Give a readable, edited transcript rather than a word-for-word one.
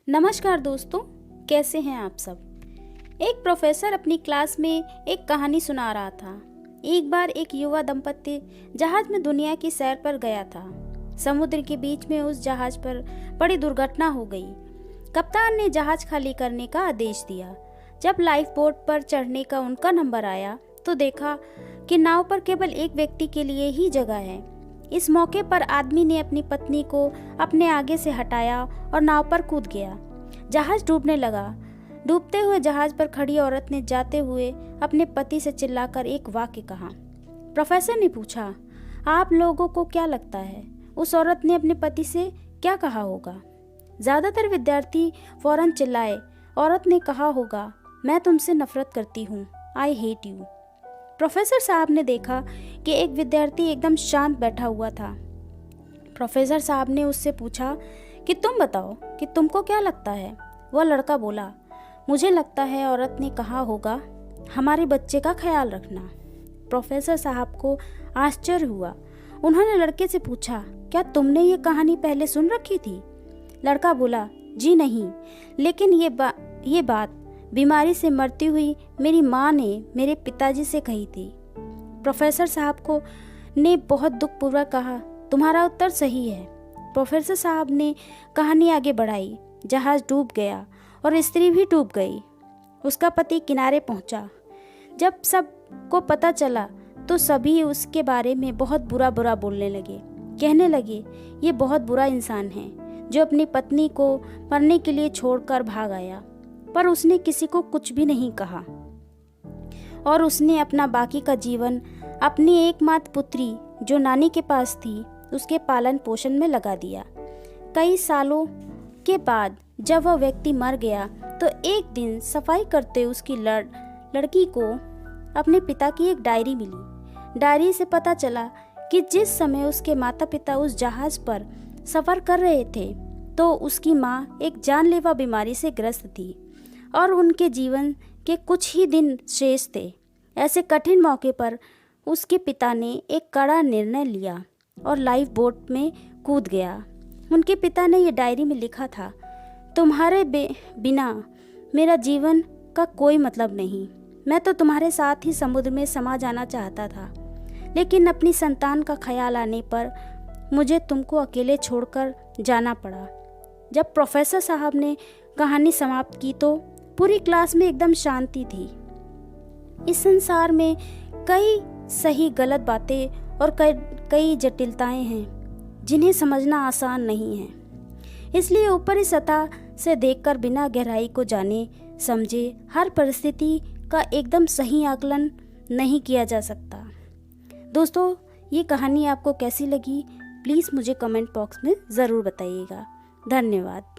नमस्कार दोस्तों, कैसे हैं आप सब। एक प्रोफेसर अपनी क्लास में एक कहानी सुना रहा था। एक बार एक युवा दंपत्ति जहाज में दुनिया की सैर पर गया था। समुद्र के बीच में उस जहाज पर बड़ी दुर्घटना हो गई। कप्तान ने जहाज खाली करने का आदेश दिया। जब लाइफ बोट पर चढ़ने का उनका नंबर आया तो देखा कि नाव पर केवल एक व्यक्ति के लिए ही जगह है। इस मौके पर आदमी ने अपनी पत्नी को अपने आगे से हटाया और नाव पर कूद गया। जहाज डूबने लगा। डूबते हुए जहाज पर खड़ी औरत ने जाते हुए अपने पति से चिल्लाकर एक वाक्य कहा। प्रोफेसर ने पूछा, आप लोगों को क्या लगता है उस औरत ने अपने पति से क्या कहा होगा। ज्यादातर विद्यार्थी फौरन चिल्लाए। औरत ने कहा होगा, मैं तुमसे नफरत करती हूँ, आई हेट यू। प्रोफेसर साहब ने देखा कि एक विद्यार्थी एकदम शांत बैठा हुआ था। प्रोफेसर साहब ने उससे पूछा कि तुम बताओ कि तुमको क्या लगता है। वह लड़का बोला, मुझे लगता है औरत ने कहा होगा, हमारे बच्चे का ख्याल रखना। प्रोफेसर साहब को आश्चर्य हुआ। उन्होंने लड़के से पूछा, क्या तुमने ये कहानी पहले सुन रखी थी। लड़का बोला, जी नहीं, लेकिन ये बात बीमारी से मरती हुई मेरी माँ ने मेरे पिताजी से कही थी। प्रोफेसर साहब ने बहुत दुखपूर्वक कहा, तुम्हारा उत्तर सही है। प्रोफेसर साहब ने कहानी आगे बढ़ाई। जहाज डूब गया और स्त्री भी डूब गई। उसका पति किनारे पहुंचा। जब सबको पता चला तो सभी उसके बारे में बहुत बुरा बोलने लगे। कहने लगे, ये बहुत बुरा इंसान है जो अपनी पत्नी को मरने के लिए छोड़कर भाग आया। पर उसने किसी को कुछ भी नहीं कहा और उसने अपना बाकी का जीवन अपनी एकमात्र पुत्री जो नानी के पास थी उसके पालन पोषण में लगा दिया। कई सालों के बाद जब वह व्यक्ति मर गया तो एक दिन सफाई करते उसकी लड़की को अपने पिता की एक डायरी मिली। डायरी से पता चला कि जिस समय उसके माता पिता उस जहाज पर सफर कर रहे थे तो उसकी माँ एक जानलेवा बीमारी से ग्रस्त थी और उनके जीवन के कुछ ही दिन शेष थे। ऐसे कठिन मौके पर उसके पिता ने एक कड़ा निर्णय लिया और लाइफ बोट में कूद गया। उनके पिता ने ये डायरी में लिखा था, तुम्हारे बिना मेरा जीवन का कोई मतलब नहीं। मैं तो तुम्हारे साथ ही समुद्र में समा जाना चाहता था, लेकिन अपनी संतान का ख्याल आने पर मुझे तुमको अकेले छोड़कर जाना पड़ा। जब प्रोफेसर साहब ने कहानी समाप्त की तो पूरी क्लास में एकदम शांति थी। इस संसार में कई सही गलत बातें और कई जटिलताएं हैं जिन्हें समझना आसान नहीं है। इसलिए ऊपरी सतह से देखकर बिना गहराई को जाने समझे हर परिस्थिति का एकदम सही आकलन नहीं किया जा सकता। दोस्तों, ये कहानी आपको कैसी लगी प्लीज़ मुझे कमेंट बॉक्स में ज़रूर बताइएगा। धन्यवाद।